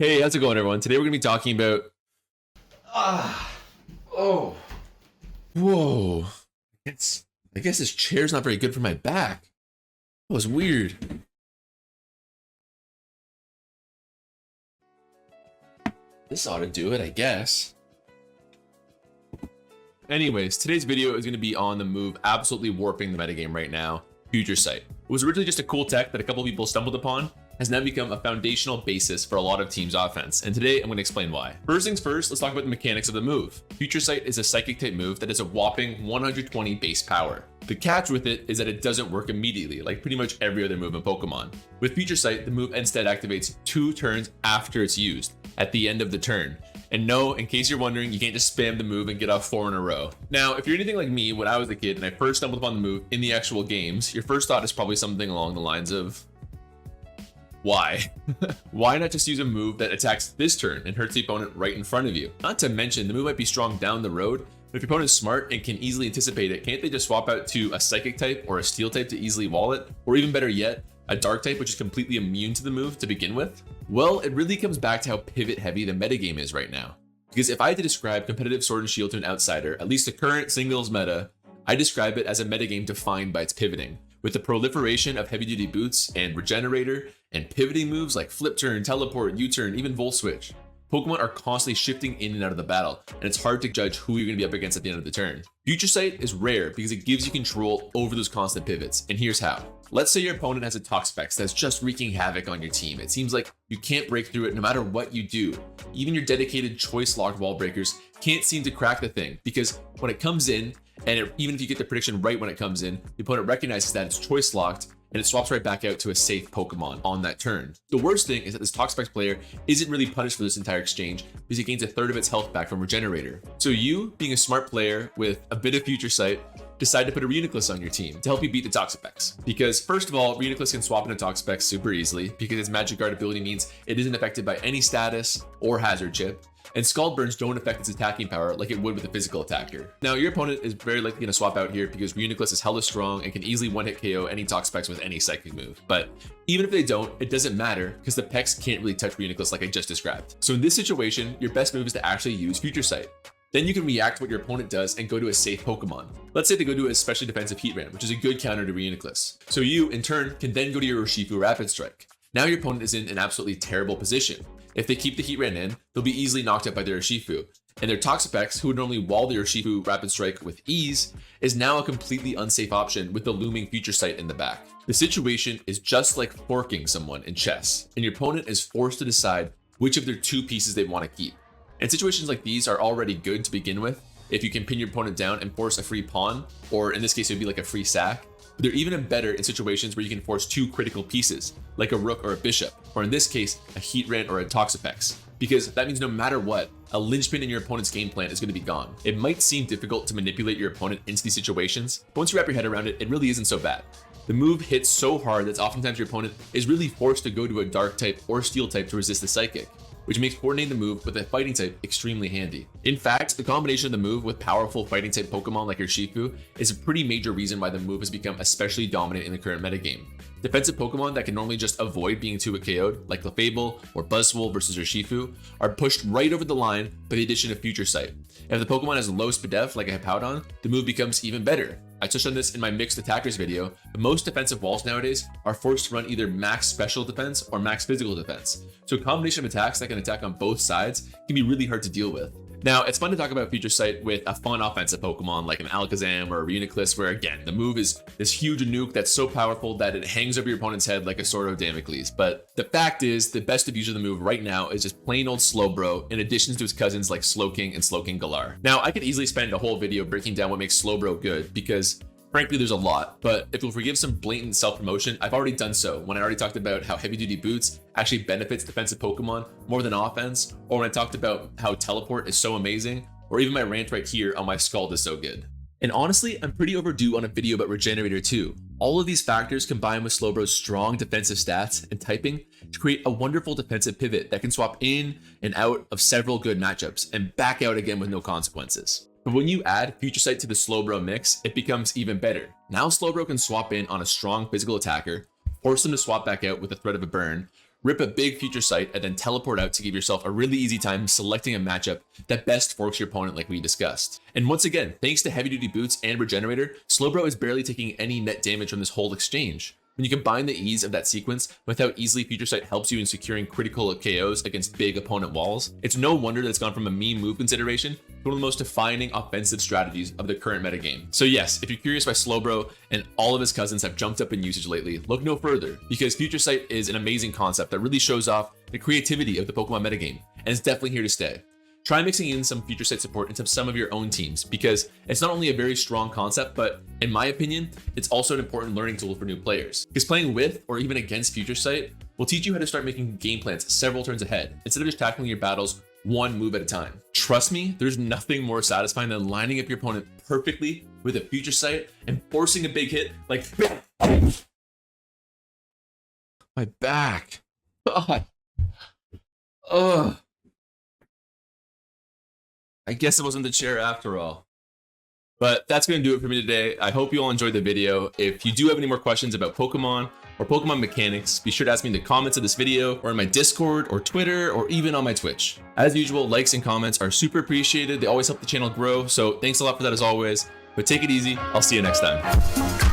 Hey, how's it going, everyone? Today we're going to be talking about. Ah, oh, whoa. I guess this chair's not very good for my back. That was weird. This ought to do it, I guess. Anyways, today's video is going to be on the move absolutely warping the metagame right now, Future Sight. It was originally just a cool tech that a couple people stumbled upon, has now become a foundational basis for a lot of teams' offense, and today I'm going to explain why. First things first, let's talk about the mechanics of the move. Future Sight is a psychic type move that has a whopping 120 base power. The catch with it is that it doesn't work immediately, like pretty much every other move in Pokemon. With Future Sight, the move instead activates 2 turns after it's used, at the end of the turn. And no, in case you're wondering, you can't just spam the move and get off 4 in a row. Now, if you're anything like me, when I was a kid and I first stumbled upon the move in the actual games, your first thought is probably something along the lines of, why? Why not just use a move that attacks this turn and hurts the opponent right in front of you? Not to mention, the move might be strong down the road, but if your opponent's smart and can easily anticipate it, can't they just swap out to a psychic type or a steel type to easily wall it? Or even better yet, a dark type which is completely immune to the move to begin with? Well, it really comes back to how pivot heavy the metagame is right now. Because if I had to describe competitive Sword and Shield to an outsider, at least the current singles meta, I describe it as a metagame defined by its pivoting. With the proliferation of heavy duty boots and regenerator and pivoting moves like flip turn, teleport, U-turn, even volt switch, Pokemon are constantly shifting in and out of the battle, and it's hard to judge who you're going to be up against at the end of the turn. Future Sight is rare because it gives you control over those constant pivots, and here's how. Let's say your opponent has a Toxapex that's just wreaking havoc on your team. It seems like you can't break through it no matter what you do. Even your dedicated choice locked wall breakers can't seem to crack the thing, because when it comes in, and even if you get the prediction right when it comes in, the opponent recognizes that it's choice locked and it swaps right back out to a safe Pokemon on that turn. The worst thing is that this Toxapex player isn't really punished for this entire exchange because he gains 1/3 of its health back from Regenerator. So you, being a smart player with a bit of Future Sight, decide to put a Reuniclus on your team to help you beat the Toxapex. Because first of all, Reuniclus can swap into Toxapex super easily because its Magic Guard ability means it isn't affected by any status or hazard chip. And Scald Burns don't affect its attacking power like it would with a physical attacker. Now, your opponent is very likely going to swap out here because Reuniclus is hella strong and can easily one-hit KO any Toxapex with any psychic move. But even if they don't, it doesn't matter because the Pex can't really touch Reuniclus like I just described. So in this situation, your best move is to actually use Future Sight. Then you can react to what your opponent does and go to a safe Pokemon. Let's say they go to a specially defensive Heatran, which is a good counter to Reuniclus. So you, in turn, can then go to your Urshifu Rapid Strike. Now your opponent is in an absolutely terrible position. If they keep the Heatran in, they'll be easily knocked out by their Urshifu. And their Toxapex, who would normally wall the Urshifu Rapid Strike with ease, is now a completely unsafe option with the looming Future Sight in the back. The situation is just like forking someone in chess, and your opponent is forced to decide which of their 2 pieces they want to keep. And situations like these are already good to begin with, if you can pin your opponent down and force a free pawn, or in this case it would be like a free sack. But they're even better in situations where you can force 2 critical pieces, like a Rook or a Bishop, or in this case, a Heatran or a Toxapex. Because that means no matter what, a linchpin in your opponent's game plan is going to be gone. It might seem difficult to manipulate your opponent into these situations, but once you wrap your head around it, it really isn't so bad. The move hits so hard that oftentimes your opponent is really forced to go to a Dark type or Steel type to resist the Psychic, which makes coordinating the move with a fighting type extremely handy. In fact, the combination of the move with powerful fighting type Pokemon like Urshifu is a pretty major reason why the move has become especially dominant in the current metagame. Defensive Pokemon that can normally just avoid being 2-hit KO'd, like Clefable or Buzzwole versus Urshifu, are pushed right over the line by the addition of Future Sight. If the Pokemon has low SPDEF like a Hippowdon, the move becomes even better. I touched on this in my mixed attackers video, but most defensive walls nowadays are forced to run either max special defense or max physical defense. So a combination of attacks that can attack on both sides can be really hard to deal with. Now, it's fun to talk about Future Sight with a fun offensive Pokemon like an Alakazam or a Reuniclus, where again, the move is this huge nuke that's so powerful that it hangs over your opponent's head like a sword of Damocles. But the fact is, the best abuse of the move right now is just plain old Slowbro, in addition to his cousins like Slowking and Slowking Galar. Now, I could easily spend a whole video breaking down what makes Slowbro good, because frankly, there's a lot, but if you'll forgive some blatant self-promotion, I've already done so when I already talked about how heavy-duty boots actually benefits defensive Pokemon more than offense, or when I talked about how teleport is so amazing, or even my rant right here on my Scald is so good. And honestly, I'm pretty overdue on a video about Regenerator too. All of these factors combine with Slowbro's strong defensive stats and typing to create a wonderful defensive pivot that can swap in and out of several good matchups and back out again with no consequences. But when you add Future Sight to the Slowbro mix, it becomes even better. Now Slowbro can swap in on a strong physical attacker, force them to swap back out with the threat of a burn, rip a big future sight, and then teleport out to give yourself a really easy time selecting a matchup that best forks your opponent like we discussed. And once again, thanks to heavy duty boots and regenerator, Slowbro is barely taking any net damage from this whole exchange. When you combine the ease of that sequence with how easily Future Sight helps you in securing critical KOs against big opponent walls, it's no wonder that it's gone from a meme move consideration to one of the most defining offensive strategies of the current metagame. So yes, if you're curious why Slowbro and all of his cousins have jumped up in usage lately, look no further, because Future Sight is an amazing concept that really shows off the creativity of the Pokemon metagame, and it's definitely here to stay. Try mixing in some Future Sight support into some of your own teams, because it's not only a very strong concept, but in my opinion, it's also an important learning tool for new players. Because playing with or even against Future Sight will teach you how to start making game plans several turns ahead, instead of just tackling your battles one move at a time. Trust me, there's nothing more satisfying than lining up your opponent perfectly with a Future Sight and forcing a big hit like my back. God. Ugh. I guess it wasn't the chair after all. But that's going to do it for me today. I hope you all enjoyed the video. If you do have any more questions about Pokemon or Pokemon mechanics, be sure to ask me in the comments of this video or in my Discord or Twitter or even on my Twitch. As usual, likes and comments are super appreciated. They always help the channel grow. So thanks a lot for that as always. But take it easy. I'll see you next time.